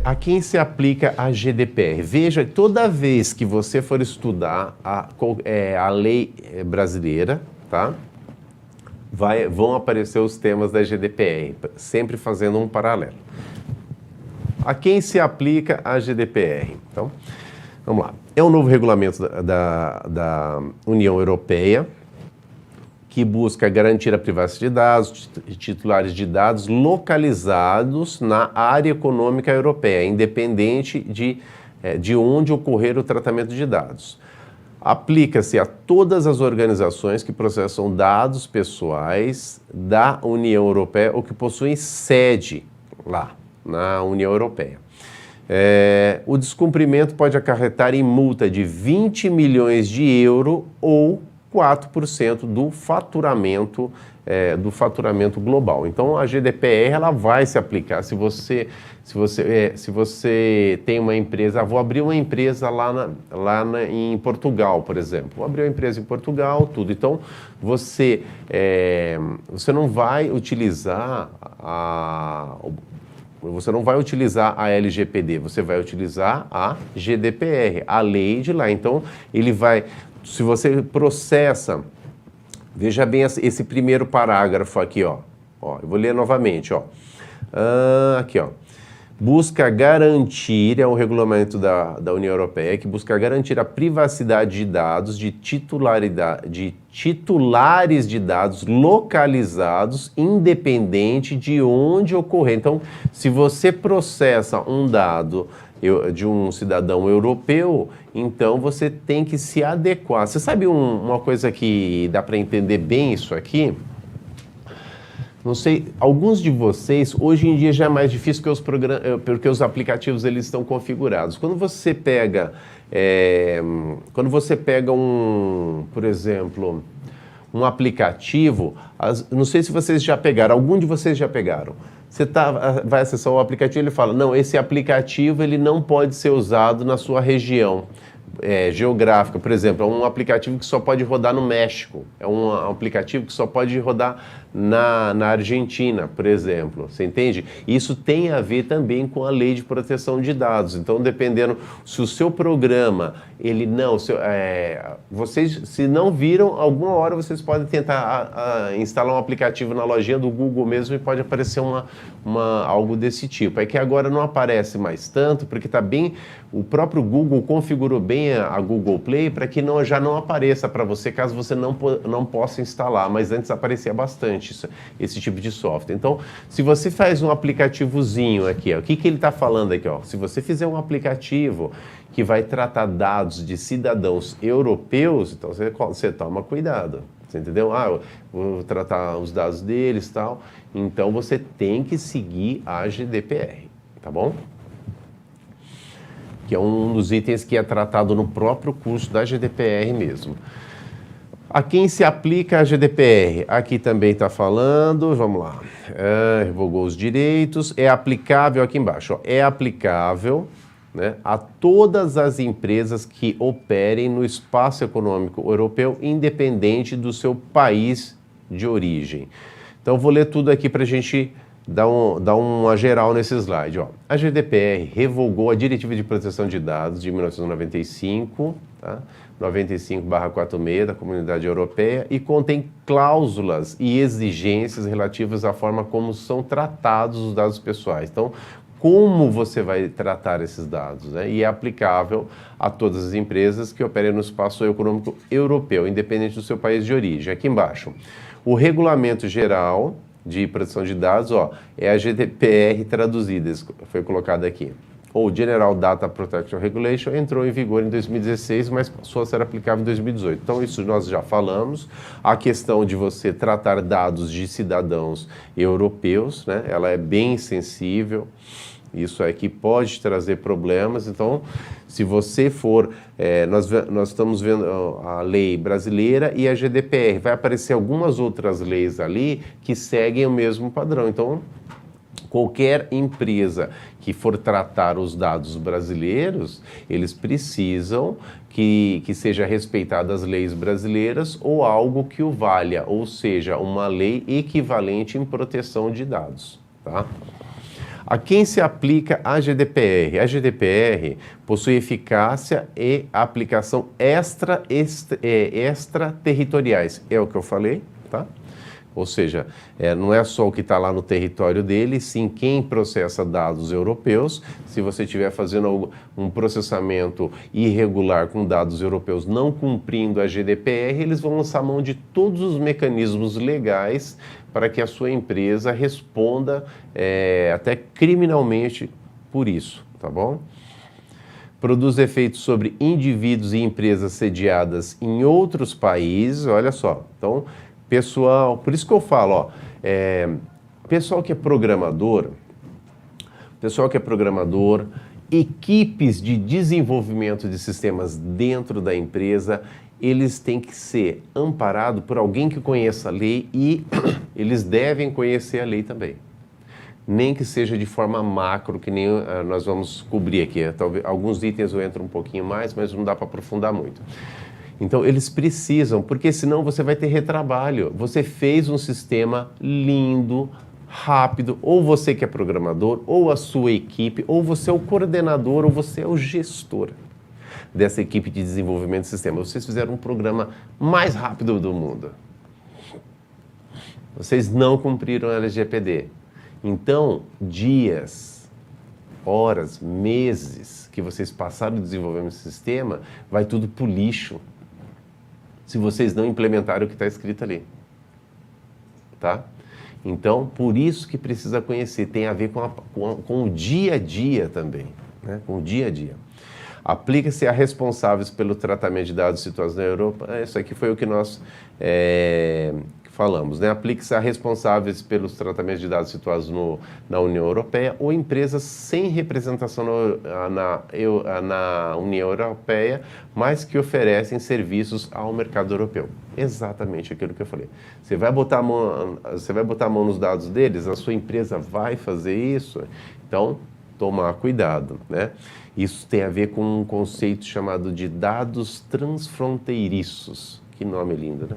A quem se aplica a GDPR? Veja, toda vez que você for estudar a lei brasileira, tá? Vão aparecer os temas da GDPR, sempre fazendo um paralelo. A quem se aplica a GDPR? Então, vamos lá. É um novo regulamento da União Europeia que busca garantir a privacidade de dados, titulares de dados localizados na área econômica europeia, independente de onde ocorrer o tratamento de dados. Aplica-se a todas as organizações que processam dados pessoais da União Europeia ou que possuem sede lá na União Europeia. O descumprimento pode acarretar em multa de 20 milhões de euros ou 4% do faturamento global. Então, a GDPR ela vai se aplicar. Se você tem uma empresa, vou abrir uma empresa em Portugal, por exemplo. Vou abrir uma empresa em Portugal, tudo. Então, você não vai utilizar a LGPD, você vai utilizar a GDPR, a lei de lá. Então, se você processa, veja bem esse primeiro parágrafo aqui, ó. Eu vou ler novamente, ó. Aqui, ó. Busca garantir, é um regulamento da União Europeia que busca garantir a privacidade de dados de titulares de dados localizados, independente de onde ocorrer. Então, se você processa um dado de um cidadão europeu, então você tem que se adequar. Você sabe uma coisa que dá para entender bem isso aqui? Não sei, alguns de vocês, hoje em dia já é mais difícil porque os aplicativos eles estão configurados. Quando você pega por exemplo, um aplicativo, não sei se vocês já pegaram, algum de vocês já pegaram. Você vai acessar o aplicativo e ele fala, não, esse aplicativo ele não pode ser usado na sua região geográfica. Por exemplo, é um aplicativo que só pode rodar no México, é um aplicativo que só pode rodar na Argentina, por exemplo, você entende? Isso tem a ver também com a lei de proteção de dados. Então, dependendo, se o seu programa, vocês, se não viram, alguma hora vocês podem tentar instalar um aplicativo na lojinha do Google mesmo e pode aparecer algo desse tipo. É que agora não aparece mais tanto, porque está bem, o próprio Google configurou bem a Google Play para que já não apareça para você, caso você não possa instalar, mas antes aparecia bastante esse tipo de software. Então, se você faz um aplicativozinho aqui, ó, o que ele está falando aqui? Ó? Se você fizer um aplicativo que vai tratar dados de cidadãos europeus, então você toma cuidado, você entendeu? Eu vou tratar os dados deles e tal, então você tem que seguir a GDPR, tá bom? Que é um dos itens que é tratado no próprio curso da GDPR mesmo. A quem se aplica a GDPR? Aqui também está falando, vamos lá, revogou os direitos, é aplicável, aqui embaixo, ó, é aplicável, né, a todas as empresas que operem no espaço econômico europeu, independente do seu país de origem. Então, vou ler tudo aqui para a gente dar uma geral nesse slide. Ó. A GDPR revogou a Diretiva de Proteção de Dados de 1995, tá? 95/46 da Comunidade Europeia e contém cláusulas e exigências relativas à forma como são tratados os dados pessoais. Então, como você vai tratar esses dados, né? E é aplicável a todas as empresas que operem no espaço econômico europeu, independente do seu país de origem. Aqui embaixo, o Regulamento Geral de Proteção de Dados, ó, é a GDPR traduzida, foi colocado aqui. Ou General Data Protection Regulation entrou em vigor em 2016, mas passou a ser aplicável em 2018. Então, isso nós já falamos. A questão de você tratar dados de cidadãos europeus, né, ela é bem sensível. Isso aqui pode trazer problemas. Então, se você for... nós estamos vendo a lei brasileira e a GDPR. Vai aparecer algumas outras leis ali que seguem o mesmo padrão. Então, qualquer empresa que for tratar os dados brasileiros, eles precisam que seja respeitada as leis brasileiras ou algo que o valha, ou seja, uma lei equivalente em proteção de dados, tá? A quem se aplica a GDPR? A GDPR possui eficácia e aplicação extraterritoriais. É o que eu falei, tá? Ou seja, não é só o que está lá no território dele, sim quem processa dados europeus. Se você estiver fazendo um processamento irregular com dados europeus não cumprindo a GDPR, eles vão lançar mão de todos os mecanismos legais para que a sua empresa responda até criminalmente por isso, tá bom? Produz efeitos sobre indivíduos e empresas sediadas em outros países, olha só. Então, pessoal, por isso que eu falo, pessoal que é programador, equipes de desenvolvimento de sistemas dentro da empresa, eles têm que ser amparados por alguém que conheça a lei e eles devem conhecer a lei também. Nem que seja de forma macro, que nem nós vamos cobrir aqui. Talvez alguns itens eu entro um pouquinho mais, mas não dá para aprofundar muito. Então, eles precisam, porque senão você vai ter retrabalho. Você fez um sistema lindo, rápido, ou você que é programador, ou a sua equipe, ou você é o coordenador, ou você é o gestor dessa equipe de desenvolvimento de sistema. Vocês fizeram um programa mais rápido do mundo. Vocês não cumpriram a LGPD. Então, dias, horas, meses que vocês passaram desenvolvendo esse sistema, vai tudo pro lixo. Se vocês não implementaram o que está escrito ali, tá? Então, por isso que precisa conhecer, tem a ver com o dia a dia também, né? Com o dia a dia. Aplica-se a responsáveis pelo tratamento de dados situados na Europa, isso aqui foi o que nós falamos, né? Aplica-se a responsáveis pelos tratamentos de dados situados na União Europeia ou empresas sem representação na União Europeia, mas que oferecem serviços ao mercado europeu. Exatamente aquilo que eu falei. Você vai botar a mão nos dados deles, a sua empresa vai fazer isso, então tomar cuidado, né? Isso tem a ver com um conceito chamado de dados transfronteiriços. Que nome lindo, né?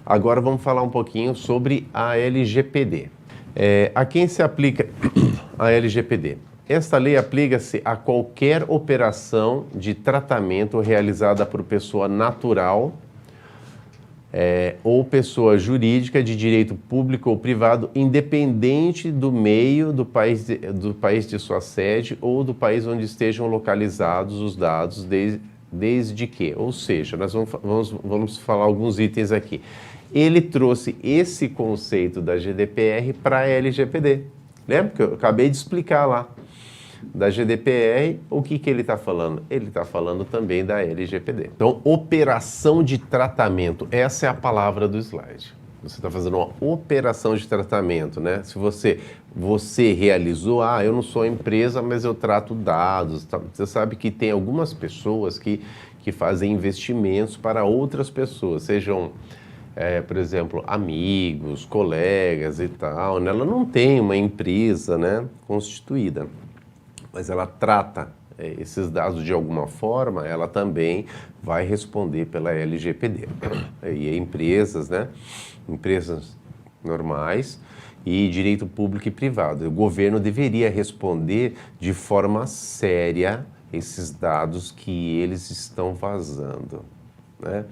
Agora vamos falar um pouquinho sobre a LGPD. A quem se aplica a LGPD? Esta lei aplica-se a qualquer operação de tratamento realizada por pessoa natural ou pessoa jurídica de direito público ou privado, independente do meio do país de sua sede ou do país onde estejam localizados os dados, desde que, ou seja, nós vamos falar alguns itens aqui. Ele trouxe esse conceito da GDPR para a LGPD. Lembra que eu acabei de explicar lá? Da GDPR, o que ele está falando? Ele está falando também da LGPD. Então, operação de tratamento, essa é a palavra do slide. Você está fazendo uma operação de tratamento, né? Se você realizou, eu não sou empresa, mas eu trato dados. Tá? Você sabe que tem algumas pessoas que fazem investimentos para outras pessoas, sejam, por exemplo, amigos, colegas e tal. Né? Ela não tem uma empresa, né, constituída, mas ela trata esses dados de alguma forma, ela também vai responder pela LGPD. E empresas, né? Empresas normais e direito público e privado. O governo deveria responder de forma séria esses dados que eles estão vazando, né?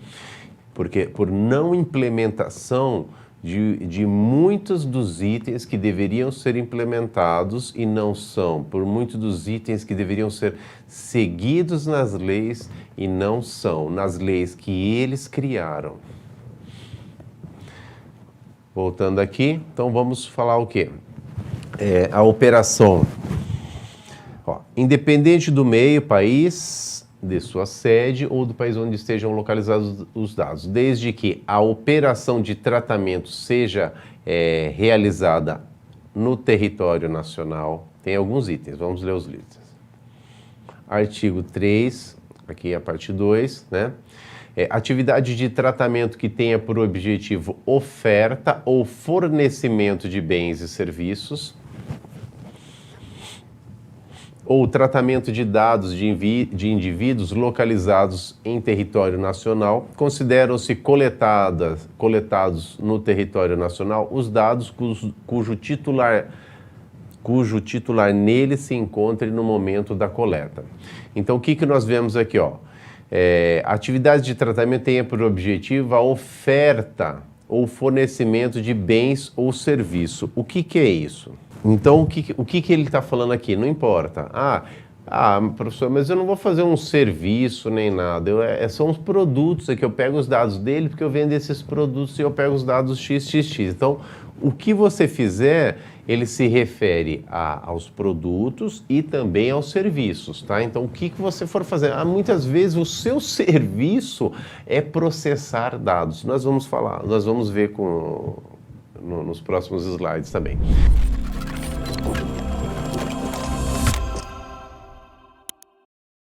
Porque por não implementação de muitos dos itens que deveriam ser implementados e não são, por muitos dos itens que deveriam ser seguidos nas leis e não são, nas leis que eles criaram. Voltando aqui, então vamos falar o quê? A operação. Independente do meio, país, de sua sede ou do país onde estejam localizados os dados, desde que a operação de tratamento seja realizada no território nacional. Tem alguns itens, vamos ler os itens. Artigo 3, aqui a parte 2, né? Atividade de tratamento que tenha por objetivo oferta ou fornecimento de bens e serviços, ou tratamento de dados de indivíduos localizados em território nacional, consideram-se coletados no território nacional os dados cujo titular nele se encontre no momento da coleta. Então, o que nós vemos aqui, ó? A atividade de tratamento tem por objetivo a oferta ou fornecimento de bens ou serviço. O que é isso? Então, o que ele está falando aqui? Não importa. Professor, mas eu não vou fazer um serviço nem nada. São os produtos, que eu pego os dados dele porque eu vendo esses produtos e eu pego os dados XXX. Então, o que você fizer, ele se refere aos produtos e também aos serviços, tá? Então, o que você for fazer? Muitas vezes o seu serviço é processar dados. Nós vamos ver nos próximos slides também.